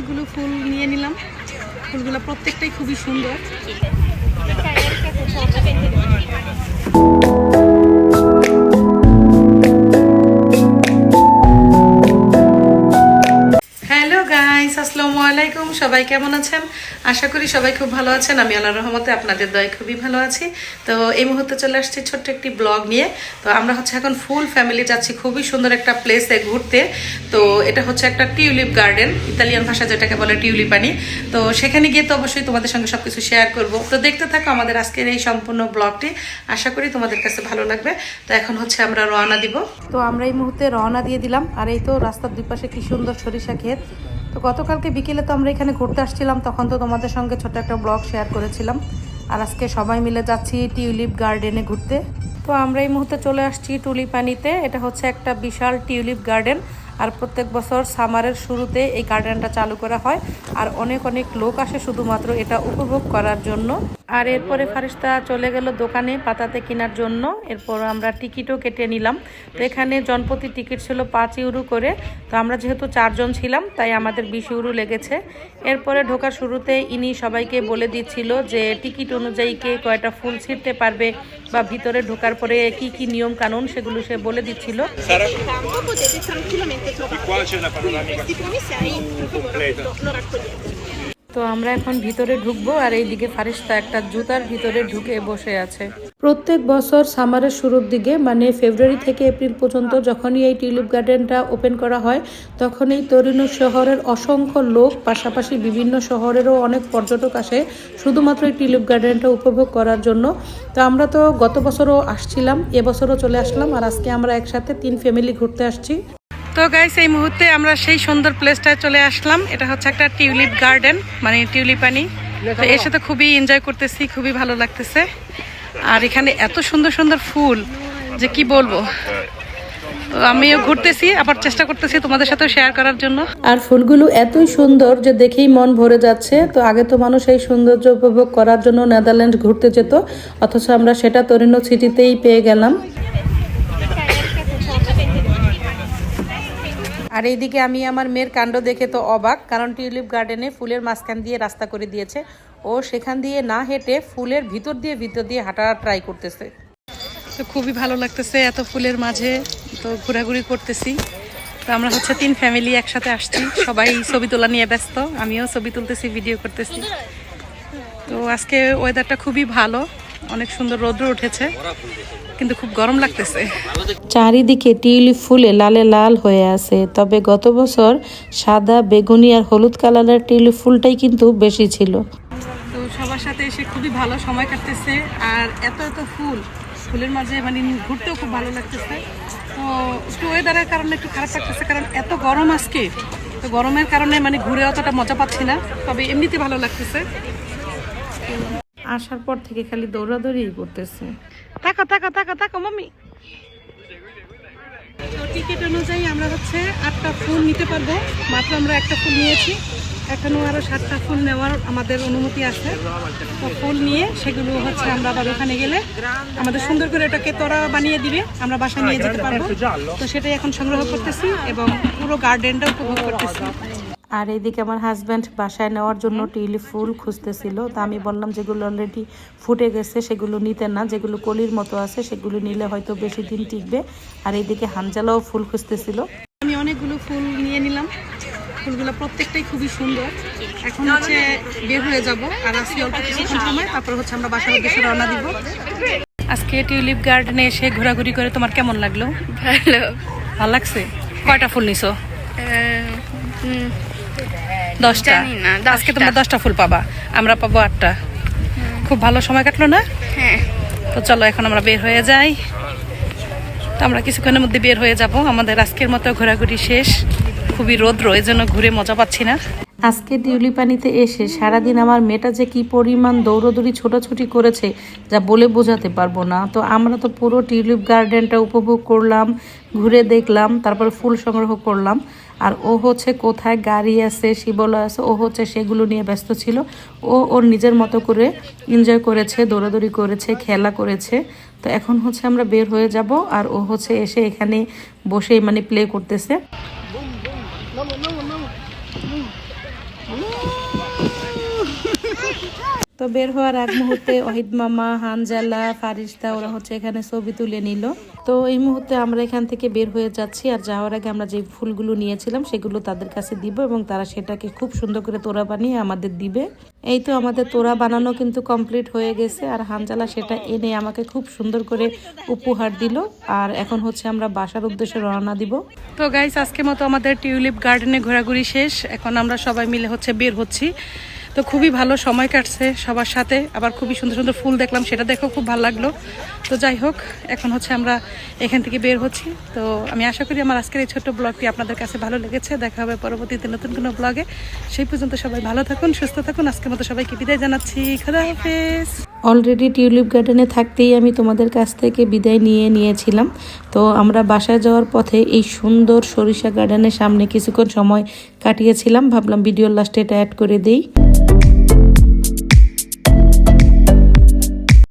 অনেকগুলো ফুল নিয়ে নিলাম। ফুলগুলো প্রত্যেকটাই খুবই সুন্দর। হ্যালো গাইস, আসসালামু আলাইকুম। সবাই কেমন আছেন? আশা করি সবাই খুব ভালো আছেন। আমি আল্লাহর রহমতে আপনাদের দয়ায় খুবই ভালো আছি। তো এই মুহূর্তে চলে আসছি ছোট্ট একটি ব্লগ নিয়ে। তো আমরা হচ্ছে এখন ফুল ফ্যামিলি যাচ্ছি খুবই সুন্দর একটা প্লেসে ঘুরতে। তো এটা হচ্ছে একটা টিউলিপ গার্ডেন, ইতালিয়ান ভাষা যেটাকে বলে টিউলিপানি। তো সেখানে গিয়ে তো অবশ্যই তোমাদের সঙ্গে সবকিছু শেয়ার করব। তো দেখতে থাকো আমাদের আজকের এই সম্পূর্ণ ব্লগটি। আশা করি তোমাদের কাছে ভালো লাগবে। তো এখন হচ্ছে আমরা রওনা দিব। তো আমরা এই মুহূর্তে রওনা দিয়ে দিলাম। আর এই তো রাস্তার দুই পাশে কি সুন্দর সরিষা ক্ষেত। তো গতকালকে বিকেলে তো আমরা এখানে ঘুরতে আসছিলাম, তখন তো তোমাদের সঙ্গে ছোট একটা ব্লগ শেয়ার করেছিলাম। আর আজকে সবাই মিলে যাচ্ছি টিউলিপ গার্ডেনে ঘুরতে। তো আমরা এই মুহূর্তে চলে আসছি টুলিপানিতে। এটা হচ্ছে একটা বিশাল টিউলিপ গার্ডেন। আর প্রত্যেক বছর সামারের শুরুতে এই গার্ডেনটা চালু করা হয়। আর অনেক অনেক লোক আসে শুধুমাত্র এটা উপভোগ করার জন্য। আর এরপরে ফারিস্তা চলে গেল দোকানে পাতাতে কেনার জন্য। এরপর আমরা টিকিটও কেটে নিলাম। তো এখানে জনপ্রতি টিকিট ছিল 5 ইউরো করে। তো আমরা যেহেতু 4 জন ছিলাম তাই আমাদের 20 ইউরো লেগেছে। এরপরে ঢোকার শুরুতে ইনি সবাইকে বলে দিচ্ছিল যে টিকিট অনুযায়ী কে কয়টা ফুল ছিঁড়তে পারবে বা ভিতরে ঢোকার পরে কি কি নিয়ম কানুন সেগুলো সে বলে দিচ্ছিল। তো আমরা এখন ভিতরে ঢুকবো। আর এইদিকে ফারিস্তা একটা জুতার ভিতরে ঢুকে বসে আছে। প্রত্যেক বছর সামারের শুরুর দিকে মানে ফেব্রুয়ারি থেকে এপ্রিল পর্যন্ত যখনই এই টিউলিপ গার্ডেনটা ওপেন করা হয়, তখনই তরিনো শহরের অসংখ্য লোক, পাশাপাশি বিভিন্ন শহরেরও অনেক পর্যটক আসে শুধুমাত্র এই টিউলিপ গার্ডেনটা উপভোগ করার জন্য। তো আমরা তো গত বছরও আসছিলাম, এবছরও চলে আসলাম। আর আজকে আমরা একসাথে 3 ফ্যামিলি ঘুরতে আসছি। তো গাইস, এই মুহূর্তে আমরা সেই সুন্দর প্লেসটায় চলে আসলাম। এটা হচ্ছে একটা টিউলিপ গার্ডেন, মানে টিউলিপানি। তো এর সাথে খুবই এনজয় করতেছি, খুবই ভালো লাগতেছে। আর এখানে এত সুন্দর সুন্দর ফুল যে কি বলবো। আমিও ঘুরতেছি, আবার চেষ্টা করতেছি তোমাদের সাথে শেয়ার করার জন্য। আর ফুলগুলো এতই সুন্দর যে দেখেই মন ভরে যাচ্ছে। তো আগে তো মানুষ এই সৌন্দর্য উপভোগ করার জন্য নেদারল্যান্ড ঘুরতে যেত, অথচ আমরা সেটা তরিনো সিটিতেই পেয়ে গেলাম। আর এইদিকে আমি আমার মেয়ের কাণ্ড দেখে তো অবাক, কারণ টিউলিপ গার্ডেনে ফুলের মাঝখান দিয়ে রাস্তা করে দিয়েছে। ও সেখান দিয়ে না হেঁটে ফুলের ভিতর দিয়ে হাঁটা ট্রাই করতেছে। তো খুবই ভালো লাগতেছে এত ফুলের মাঝে। তো ঘোরাঘুরি করতেছি। তো আমরা হচ্ছে 3 ফ্যামিলি একসাথে আসছি, সবাই ছবি তোলা নিয়ে ব্যস্ত। আমিও ছবি তুলতেছি, ভিডিও করতেছি। তো আজকে ওয়েদারটা খুবই ভালো, অনেক সুন্দর রৌদ্র উঠেছে, কিন্তু খুব গরম লাগতেছে। চারিদিকে টিউলিপ ফুলে লালে লাল হয়ে আছে। তবে গত বছর সাদা, বেগুনি আর হলুদ কালারের টিউলিপ ফুলটাই কিন্তু বেশি ছিল। তো সবার সাথে এসে খুবই ভালো সময় কাটতেছে। আর এত এত ফুলের মাঝে মানে ঘুরতেও খুব ভালো লাগতেছে। তো একটু ওয়েদারের কারণে একটু খারাপ লাগতেছে, কারণ এত গরম আজকে। তো গরমের কারণে মানে ঘুরে অতটা মজা পাচ্ছি না, তবে এমনিতে ভালো লাগতেছে। আসার পর থেকে খালি দৌড়াদৌড়ি করতেছে। তাকা তাকা তাকা তাকা মাম্মি। তো টিকিট অনুযায়ী আমরা হচ্ছে 8টা ফুল নিতে পারবো। মাত্র আমরা একটা ফুল নিয়েছি, এখনো আরো 7টা ফুল নেওয়ার আমাদের অনুমতি আছে। তো ফুল নিয়ে সেগুলো হচ্ছে আমরা আবার ওখানে গেলে আমাদের সুন্দর করে এটাকে তোড়া বানিয়ে দিবে, আমরা বাসায় নিয়ে যেতে পারবো। তো সেটাই এখন সংগ্রহ করতেছি এবং পুরো গার্ডেনটা উপভোগ করতেছি। আর এইদিকে আমার হাজব্যান্ড বাসায় নেওয়ার জন্য টিউলিপ ফুল খুঁজতেছিল। তা আমি বললাম যেগুলো অলরেডি ফুটে গেছে সেগুলো নিতে না, যেগুলো কলির মতো আছে সেগুলো নিলে হয়তো বেশি দিন টিকবে। আর এইদিকে হানজালাও ফুল খুঁজতেছিল। আমি অনেকগুলো ফুল নিয়ে নিলাম। ফুলগুলো প্রত্যেকটাই খুবই সুন্দর। এখন হচ্ছে বের হয়ে যাব। আর আজকে অল্প কিছুক্ষণ সময়, তারপর হচ্ছে আমরা বাসার উদ্দেশ্যে রওনা দিব। আজকে টিউলিপ গার্ডেনে এসে ঘোরাঘুরি করে তোমার কেমন লাগলো? ভালো লাগছে। কয়টা ফুল নিছো? 10টা। আজকে তোমরা 10টা ফুল পাবা, আমরা পাবো 8টা। খুব ভালো সময় কাটলো না? হ্যাঁ। তো চলো এখন আমরা বের হয়ে যাই। তো আমরা কিছুক্ষণের মধ্যে বের হয়ে যাব। আমাদের আজকের মতো ঘোরাঘুরি শেষ। খুবই রৌদ্র, এই জন্য ঘুরে মজা পাচ্ছি না। আজকে টিউলিপানিতে এসে সারাদিন আমার মেয়েটা যে কি পরিমাণ দৌড়দৌড়ি ছোটাছুটি করেছে যা বলে বোঝাতে পারবো না। তো আমরা তো পুরো টিউলিপ গার্ডেনটা উপভোগ করলাম, ঘুরে দেখলাম, তারপর ফুল সংগ্রহ করলাম। আর ও হচ্ছে কোথায় গাড়ি আছে, শিবলয় আছে, ও হচ্ছে সেগুলো নিয়ে ব্যস্ত ছিল। ও ওর নিজের মতো করে এনজয় করেছে, দৌড়াদৌড়ি করেছে, খেলা করেছে। তো এখন হচ্ছে আমরা বের হয়ে যাব। আর ও হচ্ছে এসে এখানে বসে মানে প্লে করতেছে। তো বের হওয়ার এক মুহূর্তে ওহিদ মামা, হানজালা, ফারিস্তা ওরা হচ্ছে এখানে ছবি তুলে নিল। তো এই মুহূর্তে আমরা এখান থেকে বের হয়ে যাচ্ছি, আর যাওয়ার আগে আমরা যে ফুলগুলো নিয়েছিলাম সেগুলো তাদের কাছে দিব এবং তারা সেটাকে খুব সুন্দর করে তোড়া বানিয়ে আমাদের দিবে। এই তো আমাদের তোড়া বানানো কিন্তু কমপ্লিট হয়ে গেছে, আর হানজালা সেটা এনে আমাকে খুব সুন্দর করে উপহার দিল। আর এখন হচ্ছে আমরা বাসার উদ্দেশ্যে রওনা দিব। তো গাইস, আজকের মতো আমাদের টিউলিপ গার্ডেনে ঘোরাঘুরি শেষ। এখন আমরা সবাই মিলে হচ্ছে বের হচ্ছি। তো খুবই ভালো সময় কাটছে সবার সাথে, আবার খুবই সুন্দর সুন্দর ফুল দেখলাম, সেটা দেখেও খুব ভালো লাগলো। তো যাই হোক, এখন হচ্ছে আমরা এখান থেকে বের হচ্ছি। তো আমি আশা করি আমার আজকের এই ছোট্ট ব্লগটি আপনাদের কাছে ভালো লেগেছে। দেখা হবে পরবর্তীতে নতুন কোনো ব্লগে। সেই পর্যন্ত সবাই ভালো থাকুন, সুস্থ থাকুন। আজকের মতো সবাইকে বিদায় জানাচ্ছি। খোদা হাফেজ। অলরেডি টিউলিপ গার্ডেনে থাকতেই আমি তোমাদের কাছ থেকে বিদায় নিয়েছিলাম। তো আমরা বাসায় যাওয়ার পথে এই সুন্দর সরিষা গার্ডেনের সামনে কিছুক্ষণ সময় কাটিয়েছিলাম। ভাবলাম ভিডিওর লাস্টে এটা অ্যাড করে দেই।